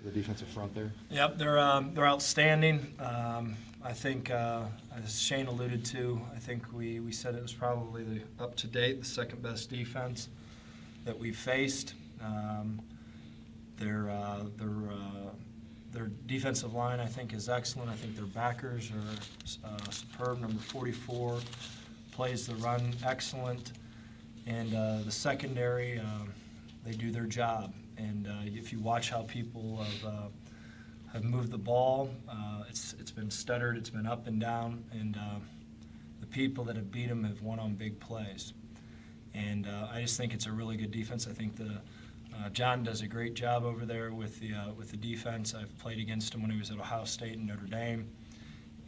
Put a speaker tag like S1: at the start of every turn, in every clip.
S1: the defensive front there?
S2: Yep, they're outstanding. I think, as Shane alluded to, I think we said it was probably up to date, the second best defense that we've faced. Their defensive line, I think, is excellent. I think their backers are superb. Number 44 plays the run excellent, and the secondary, they do their job. And if you watch how people have moved the ball, it's been stuttered, it's been up and down, and the people that have beat them have won on big plays. And I just think it's a really good defense. I think John does a great job over there with the defense. I've played against him when he was at Ohio State and Notre Dame,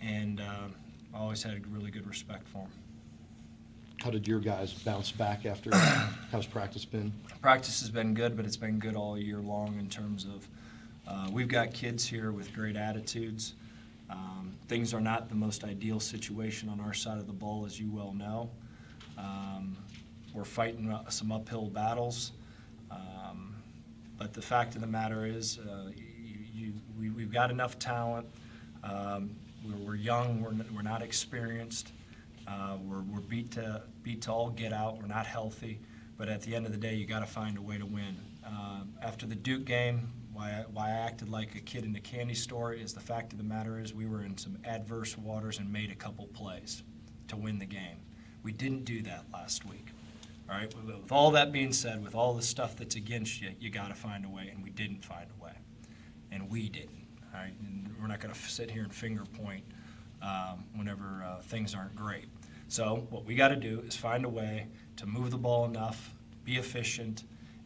S2: and I always had a really good respect for him.
S1: How did your guys bounce back after? How's practice been?
S2: Practice has been good, but it's been good all year long in terms of we've got kids here with great attitudes. Things are not the most ideal situation on our side of the ball, as you well know. We're fighting some uphill battles. But the fact of the matter is we've got enough talent. We're young. We're not experienced. We're beat to all get out. We're not healthy. But at the end of the day, you got to find a way to win. After the Duke game, why I acted like a kid in a candy store is the fact of the matter is we were in some adverse waters and made a couple plays to win the game. We didn't do that last week. All right. With all that being said, with all the stuff that's against you, you got to find a way, and we didn't find a way, and we didn't. All right. And we're not going to sit here and finger point whenever things aren't great. So what we got to do is find a way to move the ball enough, be efficient,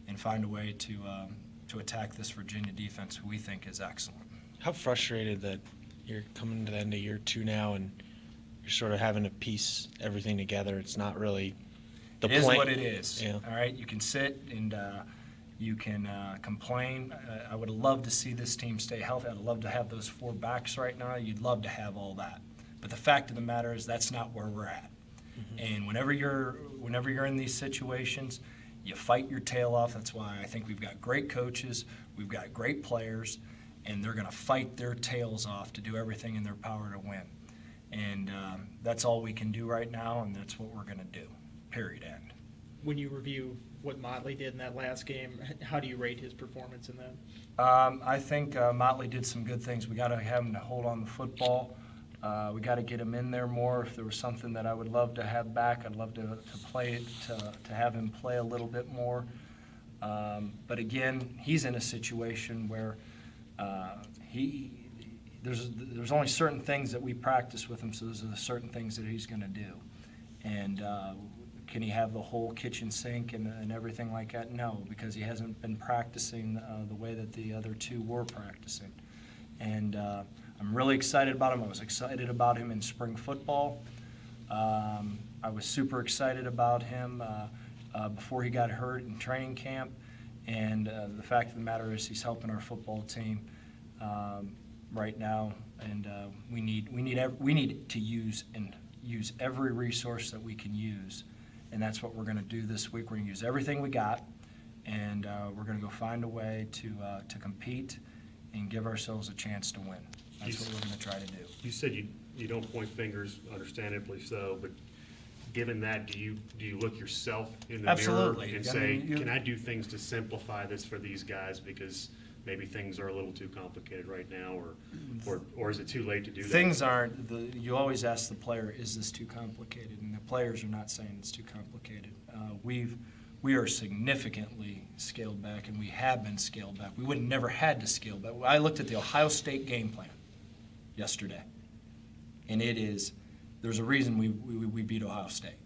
S2: and find a way to attack this Virginia defense, who we think is excellent.
S3: How frustrated that you're coming to the end of year 2 now, and you're sort of having to piece everything together. It's not really the
S2: It is
S3: point.
S2: what it is.
S3: Yeah.
S2: All right, you can sit and you can complain. I would love to see this team stay healthy. I'd love to have those 4 backs right now. You'd love to have all that. But the fact of the matter is that's not where we're at. Mm-hmm. And whenever you're in these situations, you fight your tail off. That's why I think we've got great coaches, we've got great players, and they're going to fight their tails off to do everything in their power to win. And that's all we can do right now, and that's what we're going to do, period, end.
S4: When you review what Motley did in that last game, how do you rate his performance in that?
S2: I think Motley did some good things. We got to have him to hold on the football. We got to get him in there more. If there was something that I would love to have back, I'd love to play it, to have him play a little bit more. But again, he's in a situation where there's only certain things that we practice with him, so those are the certain things that he's going to do. And can he have the whole kitchen sink and everything like that? No, because he hasn't been practicing the way that the other 2 were practicing. And I'm really excited about him. I was excited about him in spring football. I was super excited about him before he got hurt in training camp. And the fact of the matter is he's helping our football team right now. And we need to use every resource that we can use. And that's what we're going to do this week. We're going to use everything we got, and we're going to go find a way to compete and give ourselves a chance to win. That's what we're going to try to do.
S5: You said you don't point fingers, understandably so, but given that, do you look yourself in the
S2: Absolutely.
S5: mirror and say, can I do things to simplify this for these guys because maybe things are a little too complicated right now, or is it too late to do that?
S2: Things aren't. You always ask the player, is this too complicated? And the players are not saying it's too complicated. We are significantly scaled back, and we have been scaled back. We would have never had to scale back. I looked at the Ohio State game plan yesterday, and there's a reason we beat Ohio State.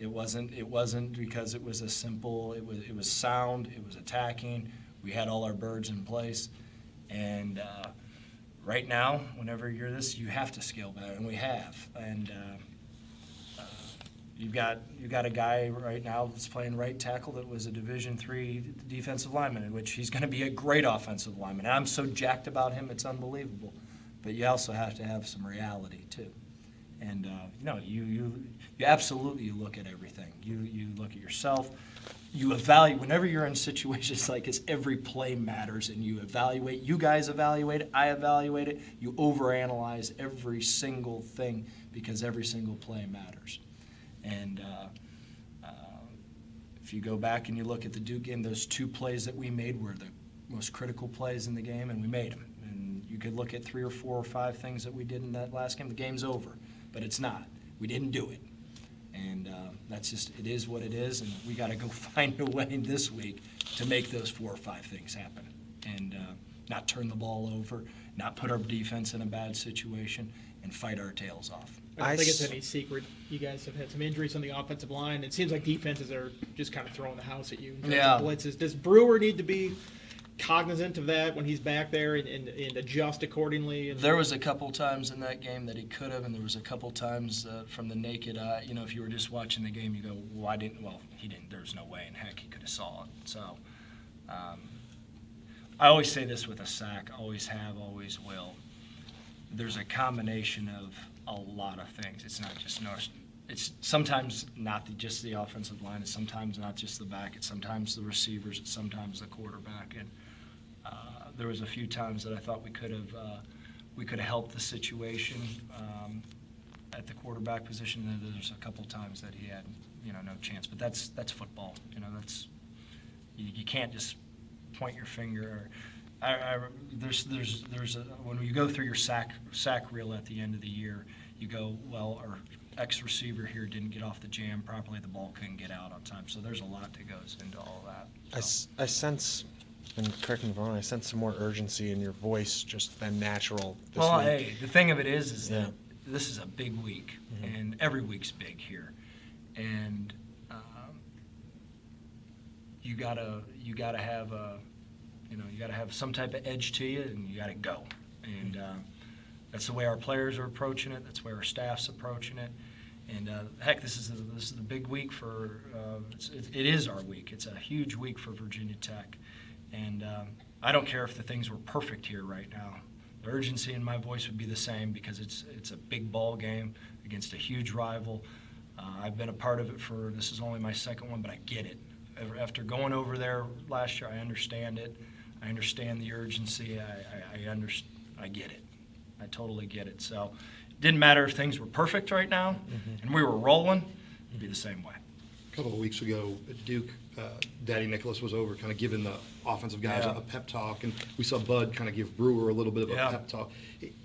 S2: It wasn't because it was a simple. It was sound. It was attacking. We had all our birds in place, and right now, whenever you're this, you have to scale back, and we have. And you've got a guy right now that's playing right tackle that was a Division III defensive lineman, in which he's going to be a great offensive lineman. And I'm so jacked about him, it's unbelievable. But you also have to have some reality too. And you absolutely look at everything. You look at yourself. you evaluate, whenever you're in situations like this, every play matters, and you evaluate. You guys evaluate it, I evaluate it. You overanalyze every single thing because every single play matters. And if you go back and you look at the Duke game, those 2 plays that we made were the most critical plays in the game, and we made them. And you could look at 3 or 4 or 5 things that we did in that last game. The game's over, but it's not. We didn't do it. And that's just, it is what it is, and we got to go find a way this week to make those 4 or 5 things happen, and not turn the ball over, not put our defense in a bad situation, and fight our tails off.
S4: I don't think it's any secret. You guys have had some injuries on the offensive line. It seems like defenses are just kind of throwing the house at you in terms
S2: Yeah.
S4: of blitzes. Does Brewer need to be cognizant of that when he's back there and adjust accordingly? And
S2: There was a couple times in that game that he could have, and there was a couple times from the naked eye. You know, if you were just watching the game, you go, "Why didn't?" Well, he didn't. There's no way in heck he could have saw it. So, I always say this with a sack: always have, always will. There's a combination of a lot of things. It's not just It's sometimes not just the offensive line. It's sometimes not just the back. It's sometimes the receivers. It's sometimes the quarterback. And there was a few times that I thought we could have helped the situation at the quarterback position. And there's a couple times that he had no chance. But that's football. You can't just point your finger. When you go through your sack reel at the end of the year, you go, well, our X receiver here didn't get off the jam properly. The ball couldn't get out on time. So there's a lot that goes into all that. So.
S3: I sense, and correct me if I'm wrong, I sense some more urgency in your voice just than natural this
S2: Well,
S3: week.
S2: hey, the thing of it is
S3: Yeah.
S2: that this is a big week, and every week's big here, and you gotta have some type of edge to you, and you gotta go, and that's the way our players are approaching it. That's the way our staff's approaching it, and heck, this is the big week for. It is our week. It's a huge week for Virginia Tech, and I don't care if the things were perfect here right now. The urgency in my voice would be the same because it's a big ball game against a huge rival. I've been a part of it this is only my second one, but I get it. After going over there last year, I understand it. I understand the urgency. I get it. I totally get it. So it didn't matter if things were perfect right now and we were rolling, it'd be the same way.
S1: A couple of weeks ago at Duke, Daddy Nicholas was over kind of giving the offensive guys
S2: Yeah.
S1: a pep talk, and we saw Bud kind of give Brewer a little bit of a
S2: Yeah.
S1: pep talk.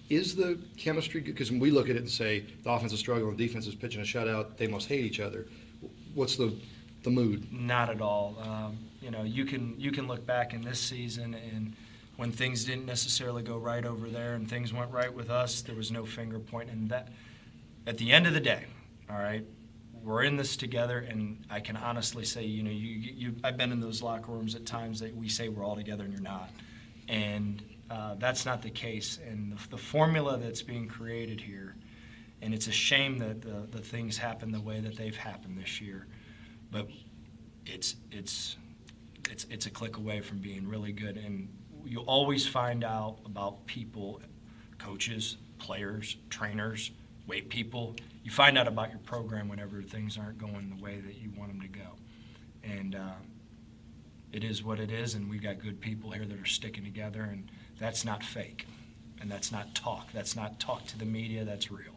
S1: Is the chemistry good? Because when we look at it and say the offense is struggling, the defense is pitching a shutout, they must hate each other. What's the mood?
S2: Not at all. You can look back in this season, and when things didn't necessarily go right over there and things went right with us, there was no finger pointing. And that, at the end of the day, all right, we're in this together, and I can honestly say, I've been in those locker rooms at times that we say we're all together and you're not, and that's not the case. And the formula that's being created here, and it's a shame that the things happen the way that they've happened this year. But it's a click away from being really good, and you always find out about people, coaches, players, trainers, weight people. You find out about your program whenever things aren't going the way that you want them to go, and it is what it is. And we've got good people here that are sticking together, and that's not fake, and that's not talk. That's not talk to the media. That's real.